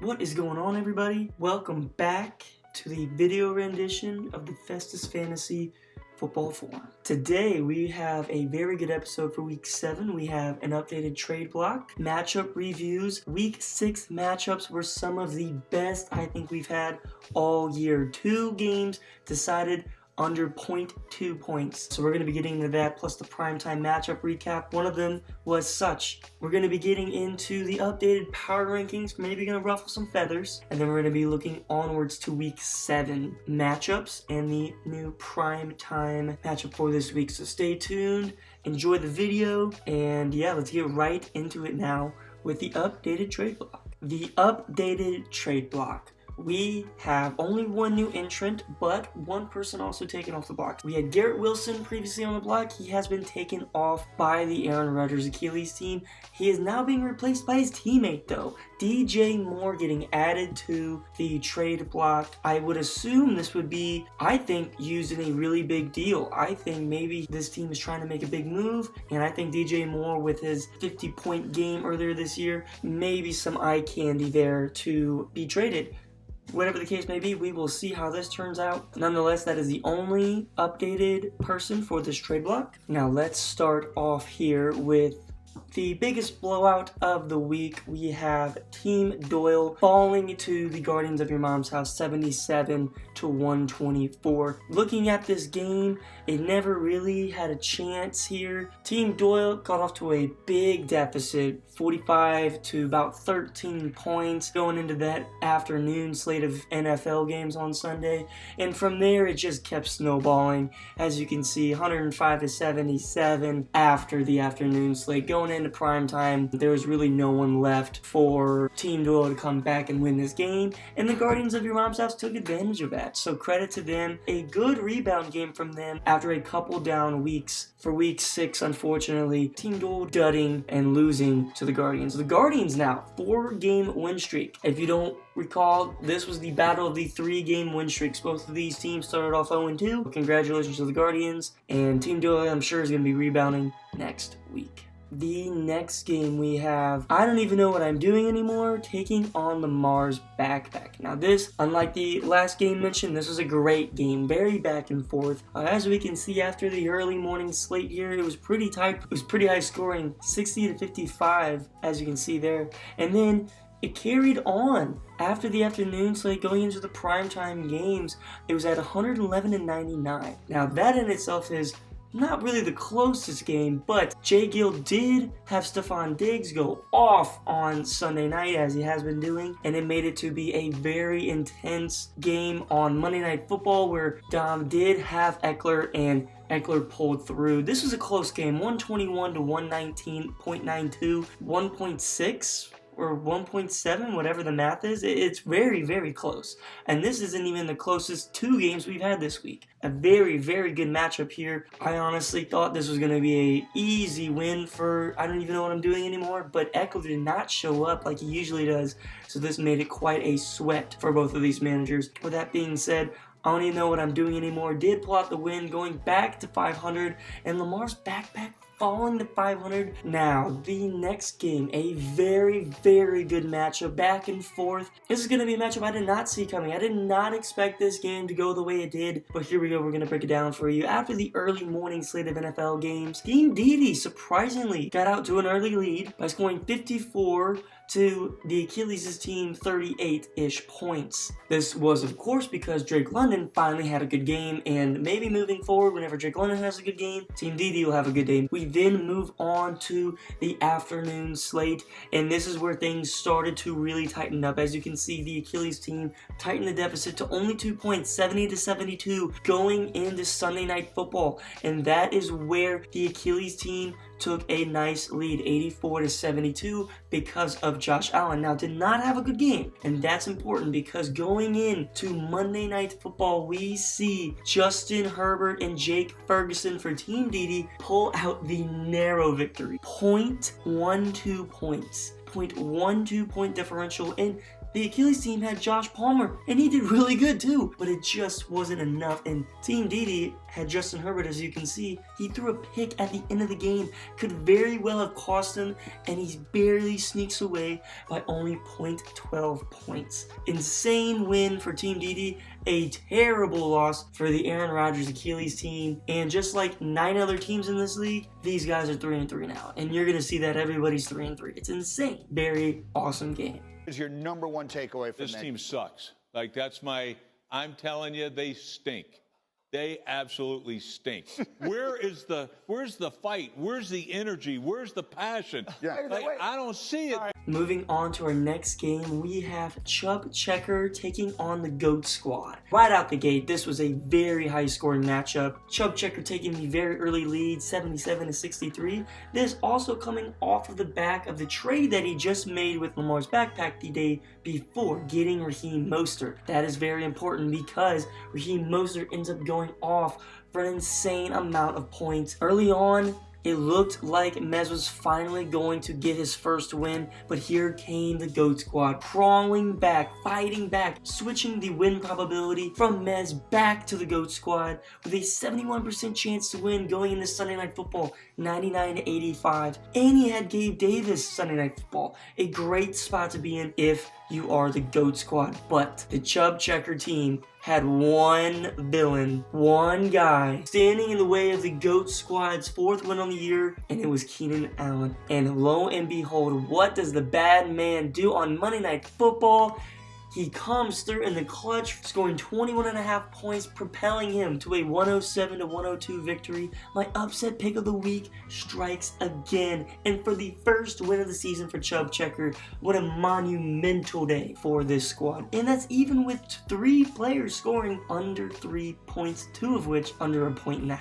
What is going on, everybody? Welcome back to the video rendition of the Festus Fantasy Football Forum. Today we have a very good episode for Week 7. We have an updated trade block, matchup reviews. Week 6 matchups were some of the best I think we've had all year. 2 games decided under 0.2 points. So we're going to be getting into that, plus the primetime matchup recap. One of them was such. We're going to be getting into the updated power rankings, maybe going to ruffle some feathers, and then we're going to be looking onwards to Week 7 matchups and the new primetime matchup for this week. So stay tuned, enjoy the video, and yeah, let's get right into it now with the updated trade block. The updated trade block. We have only one new entrant, but one person also taken off the block. We had Garrett Wilson previously on the block. He has been taken off by the Aaron Rodgers Achilles team. He is now being replaced by his teammate, though. DJ Moore getting added to the trade block. I would assume this would be, I think, used in a really big deal. I think maybe this team is trying to make a big move, and I think DJ Moore, with his 50-point game earlier this year, maybe some eye candy there to be traded. Whatever the case may be, we will see how this turns out. Nonetheless, that is the only updated person for this trade block. Now let's start off here with the biggest blowout of the week. We have Team Doyle falling to the Guardians of Your Mom's House 77-124. Looking at this game, it never really had a chance here. Team Doyle got off to a big deficit, 45 to about 13 points going into that afternoon slate of NFL games on Sunday. And from there, it just kept snowballing. As you can see, 105-77 after the afternoon slate. Going into prime time, there was really no one left for Team Doyle to come back and win this game, and the Guardians of Your Mom's House took advantage of that. So credit to them. A good rebound game from them after a couple down weeks. For Week 6, unfortunately, Team Doyle dudding and losing to the Guardians. The Guardians now, 4-game win streak. If you don't recall, this was the battle of the 3-game win streaks. Both of these teams started off 0-2. Congratulations to the Guardians, and Team Doyle, I'm sure, is going to be rebounding next week. The next game we have, I don't even know what I'm doing anymore, taking on the Mars Backpack. Now this, unlike the last game mentioned, this was a great game, very back and forth. As we can see after the early morning slate here, it was pretty tight, it was pretty high scoring, 60-55, as you can see there. And then it carried on after the afternoon slate going into the primetime games. It was at 111-99. Now that in itself is not really the closest game, but Jay Gill did have Stefon Diggs go off on Sunday night, as he has been doing, and it made it to be a very intense game on Monday Night Football, where Dom did have Eckler, and Eckler pulled through. This was a close game, 121-119.92, 1.6 or 1.7, whatever the math is. It's very, very close. And this isn't even the closest 2 games we've had this week. A very, very good matchup here. I honestly thought this was going to be an easy win for, I don't even know what I'm doing anymore, but Eckler did not show up like he usually does, so this made it quite a sweat for both of these managers. With that being said, I don't even know what I'm doing anymore. Did pull out the win, going back to 500, and Lamar's backpack falling to 500. Now, the next game, a very, very good matchup, back and forth. This is going to be a matchup I did not see coming. I did not expect this game to go the way it did, but here we go. We're going to break it down for you. After the early morning slate of NFL games, Team Didi surprisingly got out to an early lead by scoring 54 to the Achilles' team 38-ish points. This was, of course, because Drake London finally had a good game, and maybe moving forward, whenever Drake London has a good game, Team Didi will have a good day. We then move on to the afternoon slate, and this is where things started to really tighten up. As you can see, the Achilles team tightened the deficit to only 2 points, 70-72, going into Sunday Night Football, and that is where the Achilles team took a nice lead, 84-72, because of Josh Allen. Now, did not have a good game, and that's important because going into Monday Night Football, we see Justin Herbert and Jake Ferguson for Team Didi pull out the narrow victory. 0.12 points. 0.12 point differential, and The Achilles team had Josh Palmer, and he did really good too, but it just wasn't enough. And Team Didi had Justin Herbert, as you can see. He threw a pick at the end of the game, could very well have cost him, and he barely sneaks away by only 0.12 points. Insane win for Team Didi, a terrible loss for the Aaron Rodgers Achilles team, and just like 9 other teams in this league, these guys are 3-3 now, and you're gonna see that everybody's 3-3. It's insane. Very awesome game. Is your number one takeaway from this team sucks. Like, I'm telling you, they stink. They absolutely stink. Where's the fight? Where's the energy? Where's the passion? Yeah. Like, I don't see it. Moving on to our next game, we have Chubb Checker taking on the GOAT Squad. Right out the gate, this was a very high-scoring matchup. Chubb Checker taking the very early lead, 77-63. This also coming off of the back of the trade that he just made with Lamar's backpack the day before, getting Raheem Mostert. That is very important because Raheem Mostert ends up going off for an insane amount of points. Early on, it looked like Mez was finally going to get his first win, but here came the GOAT Squad, crawling back, fighting back, switching the win probability from Mez back to the GOAT Squad with a 71% chance to win going into Sunday Night Football, 99-85. And he had Gabe Davis Sunday Night Football, a great spot to be in if you are the GOAT Squad. But the Chubb Checker team had one villain, one guy, standing in the way of the GOAT Squad's 4th win on the year, and it was Keenan Allen. And lo and behold, what does the bad man do on Monday Night Football? He comes through in the clutch, scoring 21.5 points, propelling him to a 107-102 victory. My upset pick of the week strikes again, and for the first win of the season for Chubb Checker, what a monumental day for this squad. And that's even with 3 players scoring under 3 points, 2 of which under 1.5 points.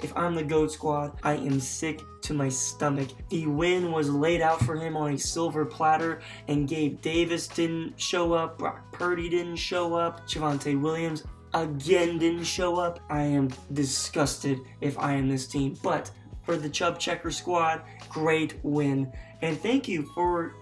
If I'm the GOAT Squad, I am sick to my stomach. The win was laid out for him on a silver platter, and Gabe Davis didn't show up, Brock Purdy didn't show up, Javonte Williams again didn't show up. I am disgusted if I am this team, but for the Chubb Checker squad, great win, and thank you for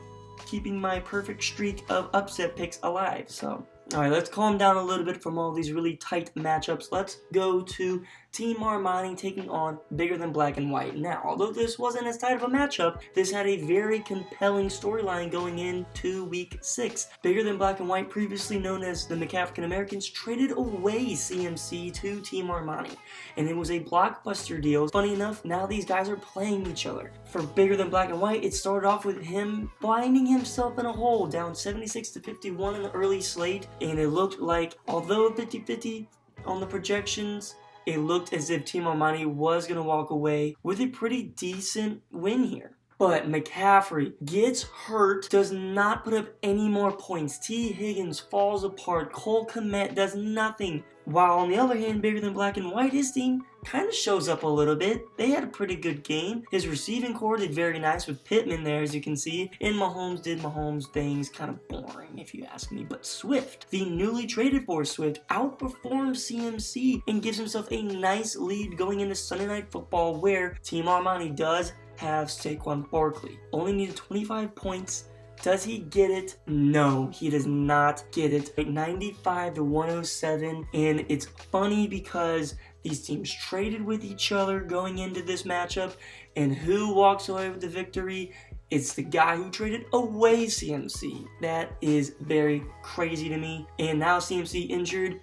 keeping my perfect streak of upset picks alive. So alright, let's calm down a little bit from all these really tight matchups. Let's go to Team Armani taking on Bigger Than Black and White. Now, although this wasn't as tight of a matchup, this had a very compelling storyline going into Week 6. Bigger Than Black and White, previously known as the McAfrican Americans, traded away CMC to Team Armani, and it was a blockbuster deal. Funny enough, now these guys are playing each other. For Bigger Than Black and White, it started off with him finding himself in a hole, down 76-51 in the early slate, and it looked like, although 50-50 on the projections, it looked as if Team Armani was going to walk away with a pretty decent win here. But McCaffrey gets hurt, does not put up any more points. T. Higgins falls apart. Cole Kmet does nothing. While on the other hand, Bigger Than Black and White, his team kind of shows up a little bit. They had a pretty good game. His receiving core did very nice with Pittman there, as you can see. And Mahomes did Mahomes things, kind of boring if you ask me. But Swift, the newly traded for Swift, outperforms CMC and gives himself a nice lead going into Sunday Night Football, where Team Armani does have Saquon Barkley. Only needed 25 points. Does he get it? No, he does not get it. 95-107, and it's funny because these teams traded with each other going into this matchup, and who walks away with the victory? It's the guy who traded away CMC. That is very crazy to me. And now CMC injured,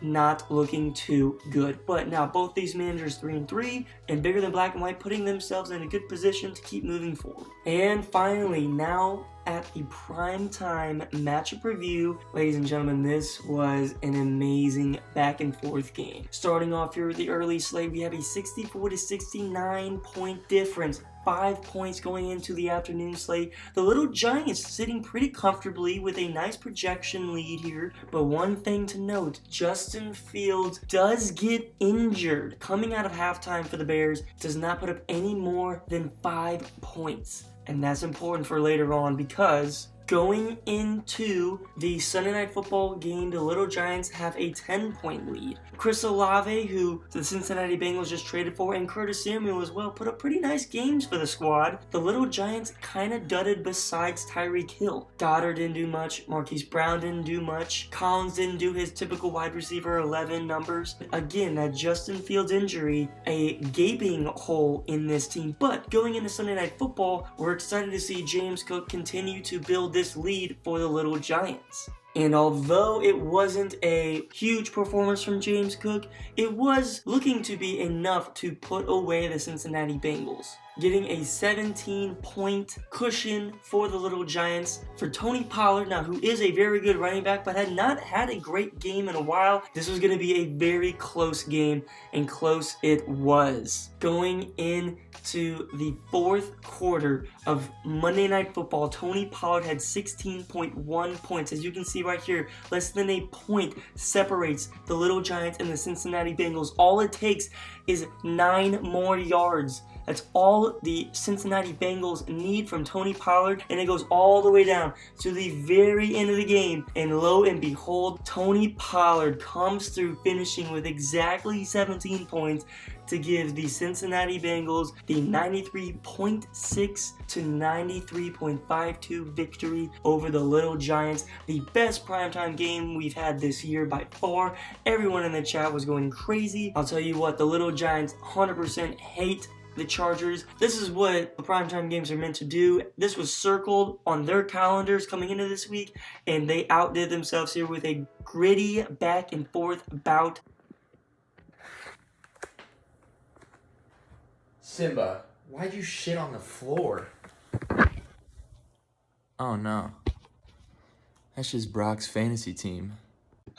not looking too good. But now both these managers 3-3, and Bigger Than Black and White putting themselves in a good position to keep moving forward. And finally, now at the prime time matchup review, ladies and gentlemen, this was an amazing back and forth game. Starting off here with the early slate, we have a 64-69 point difference. 5 points going into the afternoon slate. The Little Giants sitting pretty comfortably with a nice projection lead here. But one thing to note, Justin Fields does get injured. Coming out of halftime for the Bears, does not put up any more than 5 points. And that's important for later on because Going into the Sunday Night Football game, the Little Giants have a 10-point lead. Chris Olave, who the Cincinnati Bengals just traded for, and Curtis Samuel as well, put up pretty nice games for the squad. The Little Giants kind of dudded besides Tyreek Hill. Goddard didn't do much. Marquise Brown didn't do much. Collins didn't do his typical wide receiver 11 numbers. Again, that Justin Fields injury, a gaping hole in this team. But going into Sunday Night Football, we're excited to see James Cook continue to build this lead for the Little Giants. And although it wasn't a huge performance from James Cook, it was looking to be enough to put away the Cincinnati Bengals, getting a 17-point cushion for the Little Giants. For Tony Pollard, now who is a very good running back but had not had a great game in a while, this was going to be a very close game, and close it was. Going into the fourth quarter of Monday Night Football, Tony Pollard had 16.1 points. As you can see right here, less than a point separates the Little Giants and the Cincinnati Bengals. All it takes is 9 more yards. That's all the Cincinnati Bengals need from Tony Pollard, and it goes all the way down to the very end of the game. And lo and behold, Tony Pollard comes through, finishing with exactly 17 points to give the Cincinnati Bengals the 93.6 to 93.52 victory over the Little Giants. The best primetime game we've had this year by far. Everyone in the chat was going crazy. I'll tell you what, the Little Giants 100% hate the Chargers. This is what the primetime games are meant to do. This was circled on their calendars coming into this week, and they outdid themselves here with a gritty back and forth bout. Simba, why'd you shit on the floor? Oh no. That's just Brock's fantasy team.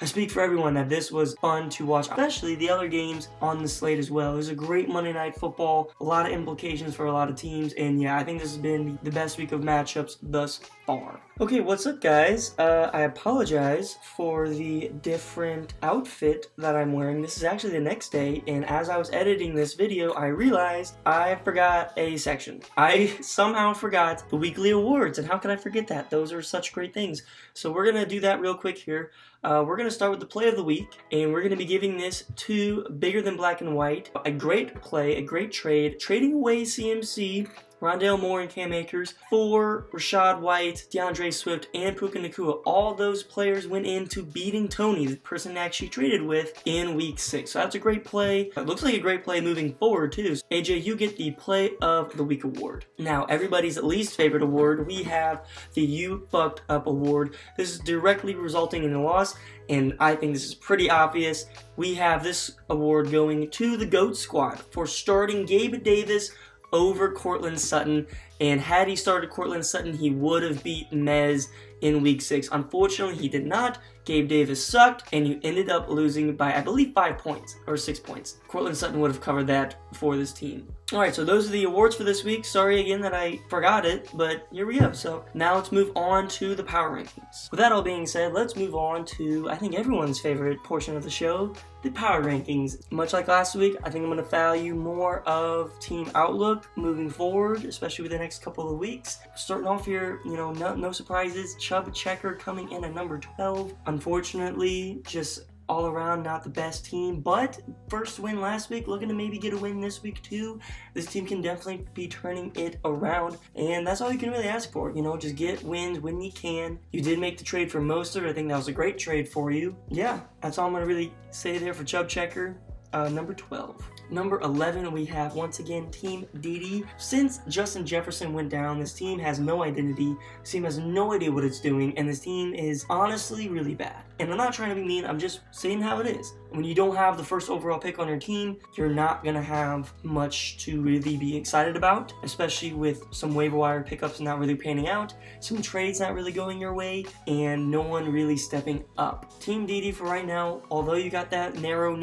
I speak for everyone that this was fun to watch, especially the other games on the slate as well. It was a great Monday Night Football, a lot of implications for a lot of teams, and yeah, I think this has been the best week of matchups thus far. Okay, what's up guys? I apologize for the different outfit that I'm wearing. This is actually the next day, and as I was editing this video, I realized I forgot a section. I somehow forgot the weekly awards, and how can I forget that? Those are such great things. So we're gonna do that real quick here. We're going to start with the play of the week, and we're going to be giving this to Bigger Than Black and White. A great play, a great trade, trading away CMC, Rondale Moore and Cam Akers for Rachaad White, DeAndre Swift, and Puka Nacua. All those players went into beating Tony, the person actually traded with, in week 6. So that's a great play. It looks like a great play moving forward too. So AJ, you get the Play of the Week award. Now, everybody's least favorite award, we have the You Fucked Up award. This is directly resulting in a loss, and I think this is pretty obvious. We have this award going to the GOAT squad for starting Gabe Davis over Courtland Sutton, and had he started Courtland Sutton, he would have beat Mez in week 6. Unfortunately, he did not. Gabe Davis sucked, and you ended up losing by, I believe, 5 points, or 6 points. Courtland Sutton would have covered that for this team. Alright, so those are the awards for this week. Sorry again that I forgot it, but here we go. So now let's move on to the power rankings. With that all being said, let's move on to, I think, everyone's favorite portion of the show, the power rankings. Much like last week, I think I'm going to value more of team outlook moving forward, especially with the next couple of weeks. Starting off here, no surprises. Chubb Checker coming in at number 12. Unfortunately, just all around not the best team, but first win last week, looking to maybe get a win this week too. This team can definitely be turning it around, and that's all you can really ask for. Just get wins when you can. You did make the trade for Mostert. I think that was a great trade for you. Yeah, that's all I'm going to really say there for Chubb Checker. Number 12. Number 11, we have, once again, Team DD. Since Justin Jefferson went down, this team has no identity. This team has no idea what it's doing, and this team is honestly really bad. And I'm not trying to be mean, I'm just saying how it is. When you don't have the first overall pick on your team, you're not going to have much to really be excited about, especially with some waiver wire pickups not really panning out, some trades not really going your way, and no one really stepping up. Team DD for right now, although you got that narrow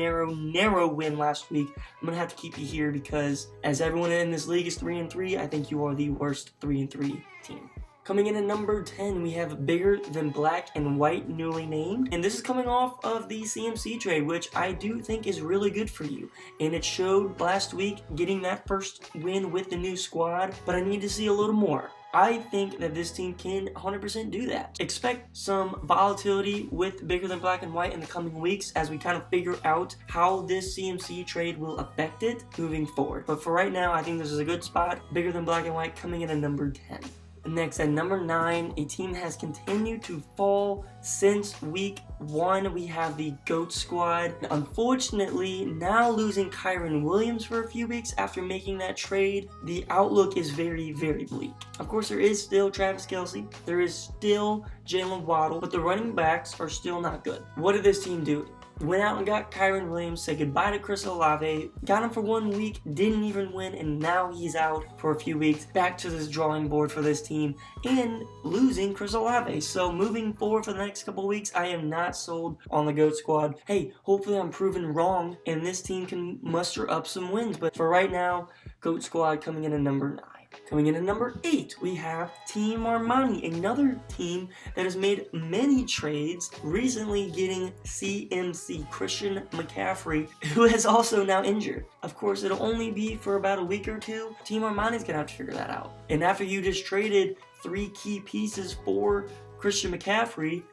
win last week, I'm going to have to keep you here because as everyone in this league is 3-3, I think you are the worst 3-3 team. Coming in at number 10, we have Bigger Than Black and White, newly named. And this is coming off of the CMC trade, which I do think is really good for you. And it showed last week getting that first win with the new squad, but I need to see a little more. I think that this team can 100% do that. Expect some volatility with Bigger Than Black and White in the coming weeks as we kind of figure out how this CMC trade will affect it moving forward. But for right now, I think this is a good spot. Bigger Than Black and White coming in at number 10. Next, at number 9, a team has continued to fall since week 1. We have the GOAT Squad. Unfortunately, now losing Kyren Williams for a few weeks after making that trade, the outlook is very, very bleak. Of course, there is still Travis Kelce. There is still Jalen Waddle, but the running backs are still not good. What did this team do? Went out and got Kyren Williams, said goodbye to Chris Olave, got him for 1 week, didn't even win, and now he's out for a few weeks. Back to this drawing board for this team, and losing Chris Olave. So moving forward for the next couple weeks, I am not sold on the GOAT Squad. Hey, hopefully I'm proven wrong, and this team can muster up some wins. But for right now, GOAT Squad coming in at number 9. Coming in at number 8, we have Team Armani, another team that has made many trades, recently getting CMC, Christian McCaffrey, who is also now injured. Of course, it'll only be for about a week or two. Team Armani's going to have to figure that out. And after you just traded 3 key pieces for Christian McCaffrey,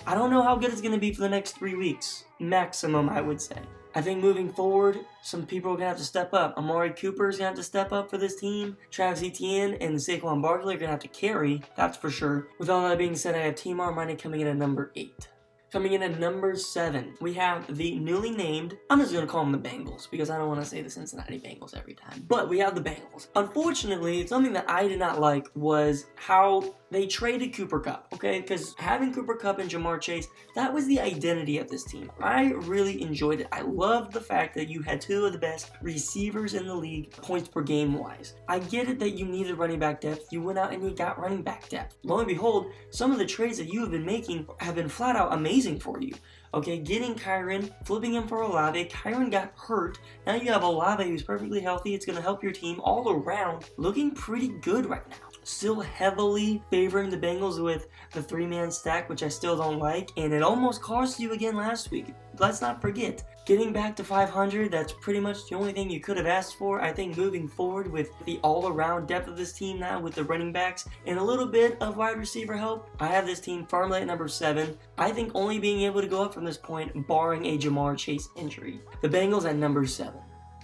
I don't know how good it's going to be for the next 3 weeks. Maximum, I would say. I think moving forward, some people are going to have to step up. Amari Cooper is going to have to step up for this team. Travis Etienne and Saquon Barkley are going to have to carry, that's for sure. With all that being said, I have Team Armani coming in at number 8. Coming in at number 7, we have the newly named, I'm just going to call them the Bengals because I don't want to say the Cincinnati Bengals every time. But we have the Bengals. Unfortunately, something that I did not like was how they traded Cooper Kupp, okay? Because having Cooper Kupp and Jamar Chase, that was the identity of this team. I really enjoyed it. I loved the fact that you had 2 of the best receivers in the league, points per game wise. I get it that you needed running back depth. You went out and you got running back depth. Lo and behold, some of the trades that you have been making have been flat out amazing for you. Okay, getting Kyren, flipping him for Olave. Kyren got hurt. Now you have Olave who's perfectly healthy. It's going to help your team all around. Looking pretty good right now. Still heavily favoring the Bengals with the 3-man stack, which I still don't like, and it almost cost you again last week. Let's not forget, getting back to 500, that's pretty much the only thing you could have asked for. I think moving forward with the all-around depth of this team now, with the running backs and a little bit of wide receiver help, I have this team firmly at number 7. I think only being able to go up from this point, barring a Jamar Chase injury. The Bengals at number 7.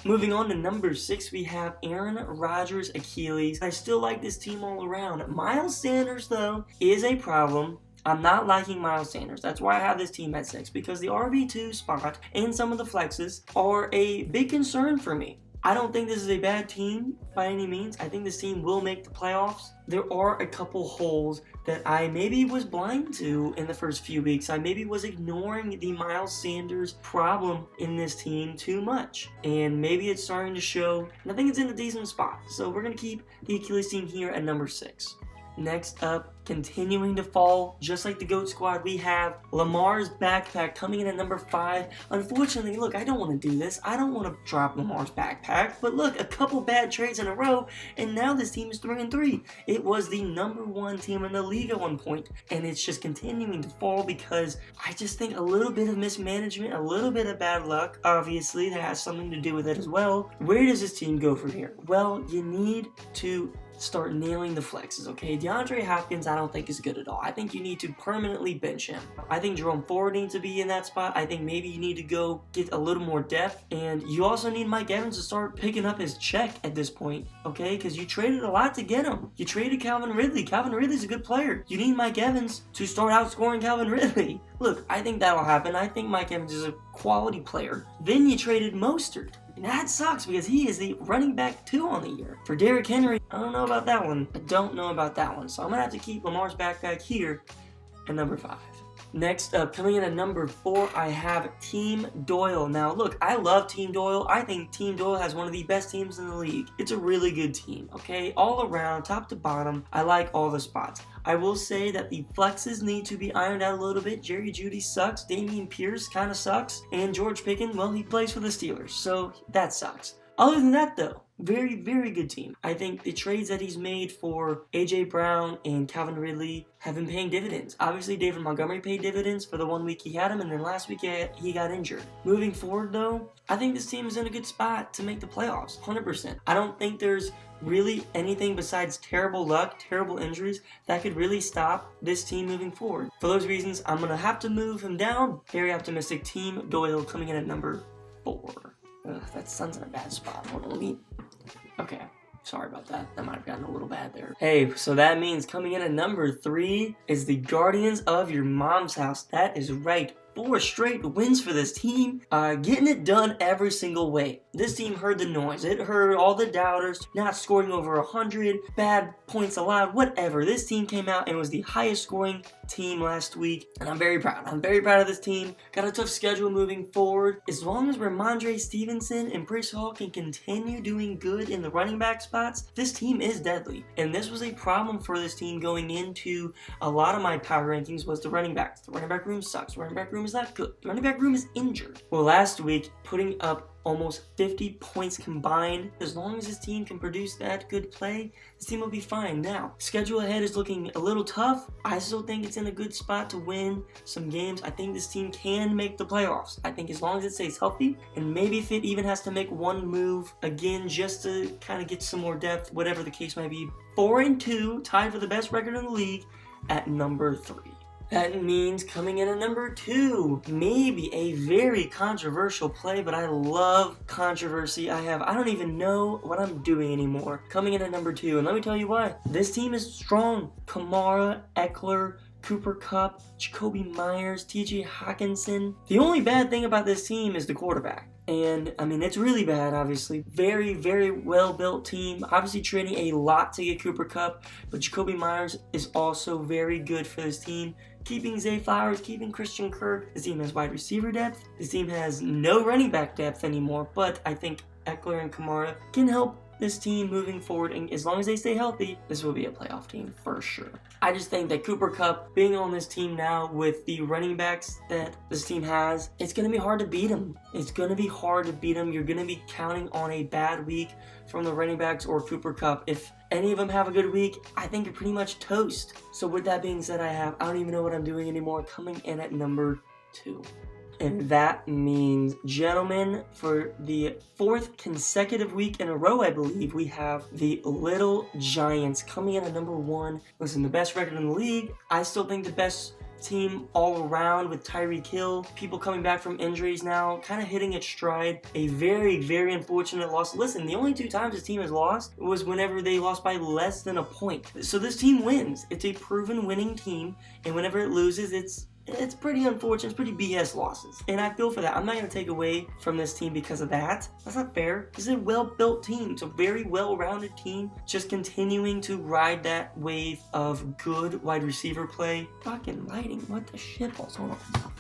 Moving on to number 6, we have Aaron Rodgers' Achilles. I still like this team all around. Miles Sanders, though, is a problem. I'm not liking Miles Sanders. That's why I have this team at 6, because the RB2 spot and some of the flexes are a big concern for me. I don't think this is a bad team by any means. I think this team will make the playoffs. There are a couple holes that I maybe was blind to in the first few weeks. I maybe was ignoring the Miles Sanders problem in this team too much. And maybe it's starting to show. And I think it's in a decent spot. So we're going to keep the Achilles team here at number 6. Next up, continuing to fall, just like the GOAT Squad, we have Lamar's backpack coming in at number 5. Unfortunately, look, I don't want to do this. I don't want to drop Lamar's backpack. But look, a couple bad trades in a row, and now this team is 3-3. It was the number 1 team in the league at one point, and it's just continuing to fall because I just think a little bit of mismanagement, a little bit of bad luck, obviously, that has something to do with it as well. Where does this team go from here? Well, you need to start nailing the flexes, okay? DeAndre Hopkins, I don't think is good at all. I think you need to permanently bench him. I think Jerome Ford needs to be in that spot. I think maybe you need to go get a little more depth, and you also need Mike Evans to start picking up his check at this point, okay? Because you traded a lot to get him. You traded Calvin Ridley. Calvin Ridley's a good player. You need Mike Evans to start outscoring Calvin Ridley. Look, I think that'll happen. I think Mike Evans is a quality player. Then you traded Mostert. And that sucks because he is the running back 2 on the year. For Derrick Henry, I don't know about that one. I don't know about that one. So I'm going to have to keep Lamar's backpack here at number 5. Next up, coming in at number 4, I have Team Doyle. Now, look, I love Team Doyle. I think Team Doyle has one of the best teams in the league. It's a really good team, okay? All around, top to bottom, I like all the spots. I will say that the flexes need to be ironed out a little bit. Jerry Jeudy sucks. Dameon Pierce kind of sucks. And George Pickens, well, he plays for the Steelers, so that sucks. Other than that, though, very, very good team. I think the trades that he's made for A.J. Brown and Calvin Ridley have been paying dividends. Obviously, David Montgomery paid dividends for the 1 week he had him, and then last week he got injured. Moving forward, though, I think this team is in a good spot to make the playoffs, 100%. I don't think there's really anything besides terrible luck, terrible injuries that could really stop this team moving forward. For those reasons, I'm going to have to move him down. Very optimistic. Team Doyle coming in at number 4. Ugh, that sun's in a bad spot. Hold on, let me... Okay, sorry about that. That might have gotten a little bad there. Hey, so that means coming in at number 3 is the Guardians of Your Mom's House. That is right. 4 straight wins for this team, getting it done every single way. This team heard the noise. It heard all the doubters, not scoring over 100, bad points allowed, whatever. This team came out and was the highest scoring team last week, and I'm very proud. I'm very proud of this team. Got a tough schedule moving forward. As long as Ramondre Stevenson and Breece Hall can continue doing good in the running back spots, this team is deadly. And this was a problem for this team going into a lot of my power rankings was the running backs. The running back room sucks. The running back room is not good. The running back room is injured. Well, last week, putting up almost 50 points combined. As long as this team can produce that good play, this team will be fine. Now, schedule ahead is looking a little tough. I still think it's in a good spot to win some games. I think this team can make the playoffs. I think as long as it stays healthy, and maybe if it even has to make one move again just to kind of get some more depth, whatever the case might be. 4-2, tied for the best record in the league at number 3. That means coming in at number 2, maybe a very controversial play, but I love controversy. I don't even know what I'm doing anymore. Coming in at number 2, and let me tell you why. This team is strong. Kamara, Eckler, Cooper Kupp, Jacoby Myers, TJ Hawkinson. The only bad thing about this team is the quarterback. And, I mean, it's really bad, obviously. Very, very well-built team. Obviously trading a lot to get Cooper Kupp, but Jacoby Myers is also very good for this team. Keeping Zay Flowers, keeping Christian Kirk. This team has wide receiver depth. This team has no running back depth anymore, but I think Eckler and Kamara can help this team moving forward, and as long as they stay healthy, this will be a playoff team for sure. I just think that Cooper Kupp being on this team now with the running backs that this team has, it's going to be hard to beat him. It's going to be hard to beat him. You're going to be counting on a bad week from the running backs or Cooper Kupp. If any of them have a good week, I think you're pretty much toast. So with that being said, I don't even know what I'm doing anymore. Coming in at number 2. And that means, gentlemen, for the 4th consecutive week in a row, I believe, we have the Little Giants coming in at number 1. Listen, the best record in the league. I still think the best team all around with Tyreek Hill. People coming back from injuries now, kind of hitting its stride. A very, very unfortunate loss. Listen, the only 2 times this team has lost was whenever they lost by less than a point. So this team wins. It's a proven winning team, and whenever it loses, it's pretty unfortunate. It's pretty BS losses. And I feel for that. I'm not going to take away from this team because of that. That's not fair. This is a well-built team. It's a very well-rounded team. Just continuing to ride that wave of good wide receiver play. Fucking lighting. What the shit balls? Hold on.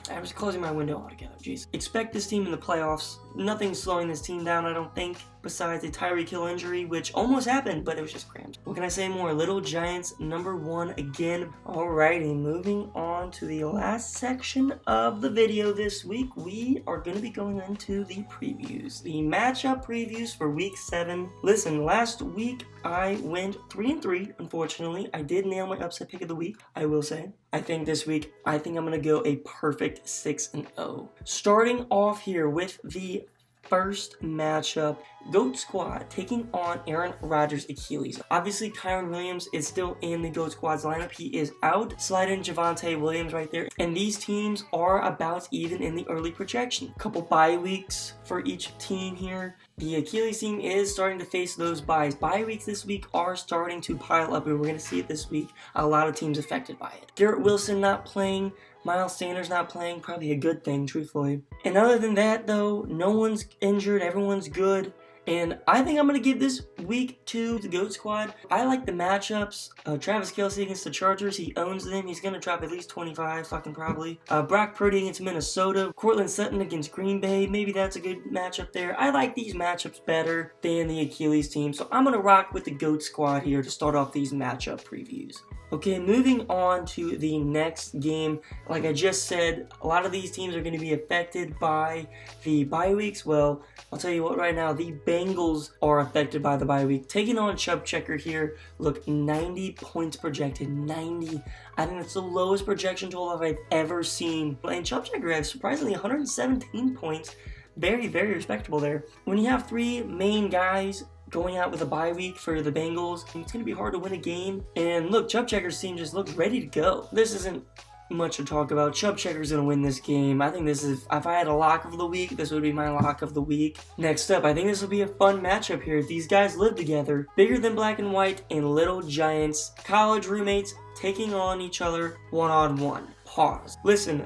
I was closing my window altogether. Jeez. Expect this team in the playoffs. Nothing's slowing this team down, I don't think, besides a Tyreek Hill injury, which almost happened, but it was just crammed. What can I say more? Little Giants, number 1 again. Alrighty, moving on to the last section of the video this week. We are going to be going into the previews. The matchup previews for week 7. Listen, last week I went 3-3, unfortunately. I did nail my upset pick of the week, I will say. I think this week, I'm going to go a perfect 6-0. Starting off here with the first matchup, GOAT Squad taking on Aaron Rodgers' Achilles. Obviously, Kyren Williams is still in the GOAT Squad's lineup. He is out. Slide in Javonte Williams right there. And these teams are about even in the early projection. Couple bye weeks for each team here. The Achilles team is starting to face those byes. Bye weeks this week are starting to pile up, and we're going to see it this week. A lot of teams affected by it. Garrett Wilson not playing. Miles Sanders not playing, probably a good thing, truthfully. And other than that, though, no one's injured, everyone's good. And I think I'm going to give this week to the GOAT Squad. I like the matchups. Travis Kelce against the Chargers, he owns them. He's going to drop at least 25, fucking probably. Brock Purdy against Minnesota. Cortland Sutton against Green Bay. Maybe that's a good matchup there. I like these matchups better than the Achilles team. So I'm going to rock with the GOAT Squad here to start off these matchup previews. Okay, moving on to the next game. Like I just said, a lot of these teams are going to be affected by the bye weeks. Well, I'll tell you what right now, the Bengals are affected by the bye week. Taking on Chubb Checker here, look, 90 points projected, 90. I think that's the lowest projection total I've ever seen. And Chubb Checker has surprisingly 117 points. Very, very respectable there. When you have three main guys going out with a bye week for the Bengals, it's going to be hard to win a game. And look, Chubb Checker's team just looks ready to go. This isn't much to talk about. Chubb Checker's going to win this game. I think this is, if I had a lock of the week, this would be my lock of the week. Next up, I think this will be a fun matchup here. These guys live together. Bigger Than Black and White and Little Giants. College roommates taking on each other one-on-one. Pause. Listen.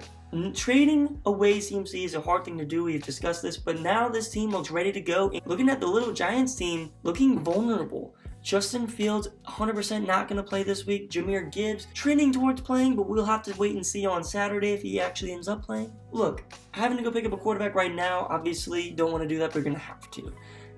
Trading away CMC is a hard thing to do. We've discussed this, but now this team looks ready to go. Looking at the Little Giants team, looking vulnerable. Justin Fields, 100% not going to play this week. Jahmyr Gibbs, trending towards playing, but we'll have to wait and see on Saturday if he actually ends up playing. Look, having to go pick up a quarterback right now, obviously, don't want to do that, but you're going to have to.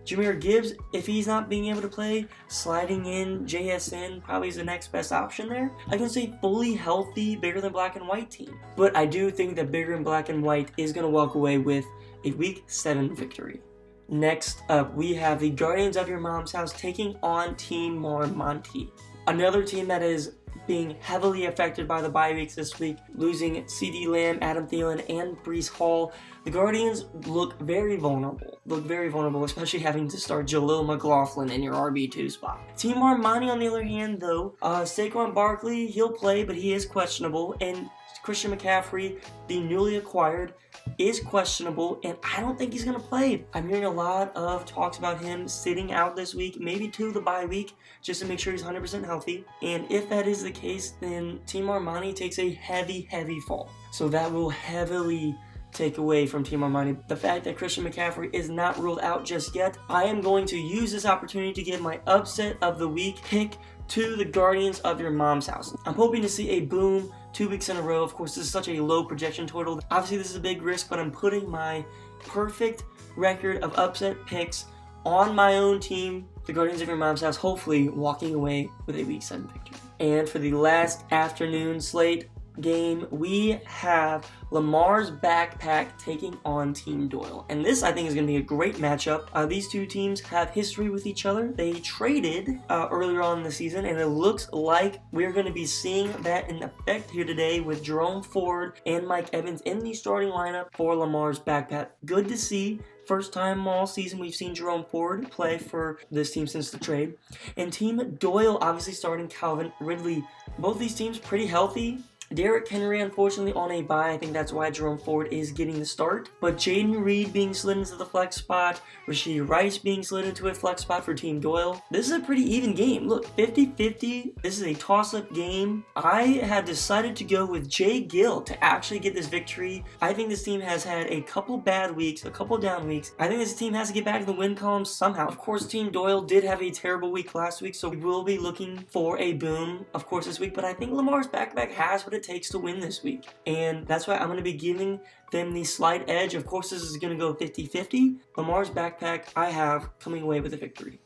Jahmyr Gibbs, if he's not being able to play, sliding in JSN probably is the next best option there. I can say fully healthy, Bigger Than Black and White team. But I do think that Bigger Than Black and White is going to walk away with a Week 7 victory. Next up, we have the Guardians of Your Mom's House taking on Team Marmonte. Another team that is being heavily affected by the bye weeks this week, losing CeeDee Lamb, Adam Thielen, and Breece Hall. The Guardians look very vulnerable, especially having to start Jaleel McLaughlin in your RB2 spot. Team Armani, on the other hand, though, Saquon Barkley, he'll play, but he is questionable, and Christian McCaffrey, the newly acquired, is questionable, and I don't think he's going to play. I'm hearing a lot of talks about him sitting out this week, maybe to the bye week, just to make sure he's 100% healthy. And if that is the case, then Team Armani takes a heavy fall. So that will heavily take away from Team Armani. The fact that Christian McCaffrey is not ruled out just yet, I am going to use this opportunity to give my upset of the week pick to the Guardians of Your Mom's House. I'm hoping to see a boom 2 weeks in a row. Of course, this is such a low projection total. Obviously, this is a big risk, but I'm putting my perfect record of upset picks on my own team, the Guardians of Your Mom's House, hopefully walking away with a Week 7 victory. And for the last afternoon slate game, we have Lamar's Backpack taking on Team Doyle. And this, I think, is going to be a great matchup. These two teams have history with each other. They traded earlier on in the season, and it looks like we're going to be seeing that in effect here today with Jerome Ford and Mike Evans in the starting lineup for Lamar's Backpack. Good to see. First time all season we've seen Jerome Ford play for this team since the trade. And Team Doyle obviously starting Calvin Ridley. Both these teams pretty healthy. Derrick Henry, unfortunately, on a bye. I think that's why Jerome Ford is getting the start. But Jaden Reed being slid into the flex spot, Rashee Rice being slid into a flex spot for Team Doyle. This is a pretty even game. Look, 50-50. This is a toss-up game. I had decided to go with Jay Gill to actually get this victory. I think this team has had a couple bad weeks, a couple down weeks. I think this team has to get back in the win column somehow. Of course, Team Doyle did have a terrible week last week, so we will be looking for a boom, of course, this week. But I think Lamar's Backpack has what it takes to win this week, and that's why I'm going to be giving them the slight edge. Of course, this is going to go 50-50. Lamar's Backpack, I have coming away with a victory.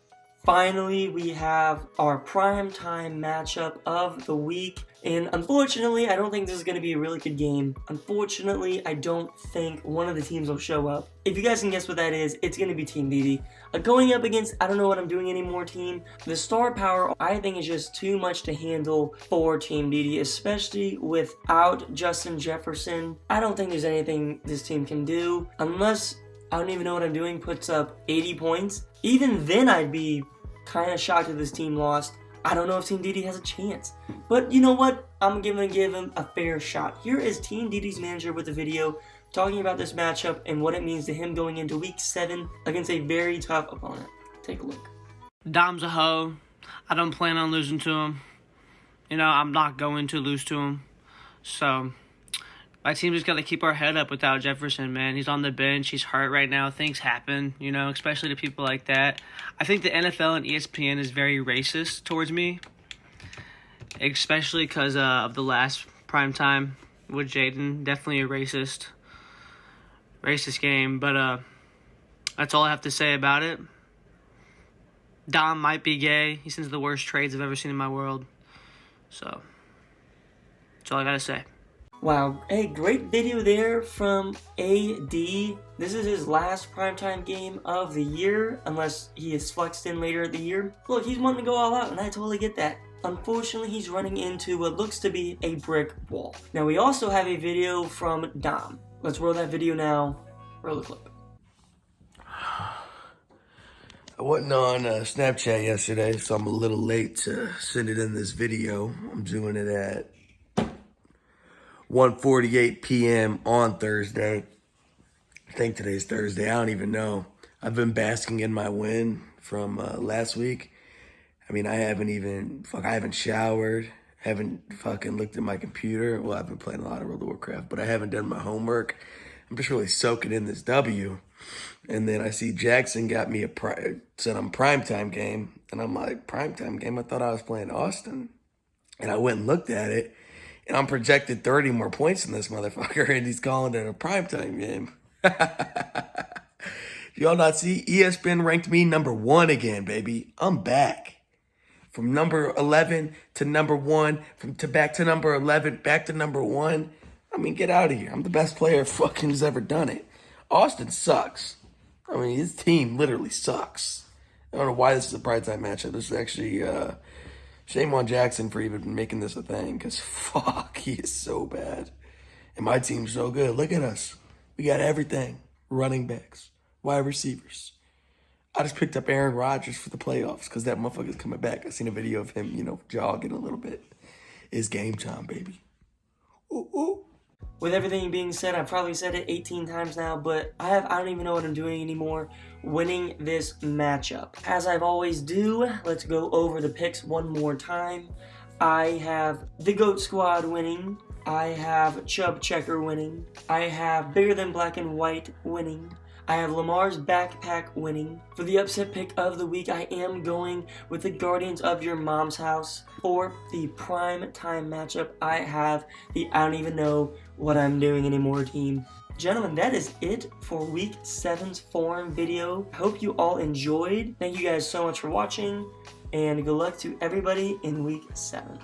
Finally, we have our primetime matchup of the week. And unfortunately, I don't think this is going to be a really good game. Unfortunately, I don't think one of the teams will show up. If you guys can guess what that is, it's going to be Team DD. Going up against, I don't know what I'm doing anymore team. The star power, I think, is just too much to handle for Team DD, especially without Justin Jefferson. I don't think there's anything this team can do unless, I don't even know what I'm doing, puts up 80 points. Even then, I'd be kind of shocked if this team lost. I don't know if Team DD has a chance. But you know what? I'm going to give him a fair shot. Here is Team DD's manager with a video talking about this matchup and what it means to him going into Week 7 against a very tough opponent. Take a look. Dom's a hoe. I don't plan on losing to him. I'm not going to lose to him. So, my team just got to keep our head up without Jefferson, man. He's on the bench. He's hurt right now. Things happen, especially to people like that. I think the NFL and ESPN is very racist towards me, especially because of the last primetime with Jaden. Definitely a racist game, but that's all I have to say about it. Dom might be gay. He sends the worst trades I've ever seen in my world. So, that's all I gotta say. Wow, hey, great video there from AD. This is his last primetime game of the year, unless he is flexed in later in the year. Look, he's wanting to go all out, and I totally get that. Unfortunately, he's running into what looks to be a brick wall. Now, we also have a video from Dom. Let's roll that video now. Roll the clip. I wasn't on Snapchat yesterday, so I'm a little late to send it in this video. I'm doing it at 1:48 p.m. on Thursday. I think today's Thursday. I don't even know. I've been basking in my win from last week. I mean, I haven't showered. Haven't fucking looked at my computer. Well, I've been playing a lot of World of Warcraft, but I haven't done my homework. I'm just really soaking in this W. And then I see Jackson got me said I'm primetime game. And I'm like, primetime game? I thought I was playing Austin. And I went and looked at it. And I'm projected 30 more points in this motherfucker. And he's calling it a primetime game. Y'all not see? ESPN ranked me number 1 again, baby. I'm back. From number 11 to number 1, back to number 11, back to number 1. I mean, get out of here. I'm the best player fucking who's ever done it. Austin sucks. I mean, his team literally sucks. I don't know why this is a primetime matchup. This is actually, shame on Jackson for even making this a thing, because fuck, he is so bad. And my team's so good. Look at us. We got everything. Running backs, wide receivers. I just picked up Aaron Rodgers for the playoffs because that motherfucker's coming back. I seen a video of him, jogging a little bit. It's game time, baby. Ooh, ooh. With everything being said, I've probably said it 18 times now, but I don't even know what I'm doing anymore. Winning this matchup. As I've always do, let's go over the picks one more time. I have the GOAT Squad winning. I have Chubb Checker winning. I have Bigger Than Black and White winning. I have Lamar's Backpack winning. For the upset pick of the week, I am going with the Guardians of Your Mom's House. For the prime time matchup, I have the I don't even know what I'm doing anymore team. Gentlemen, that is it for week 7's form video. I hope you all enjoyed. Thank you guys so much for watching, and good luck to everybody in week 7.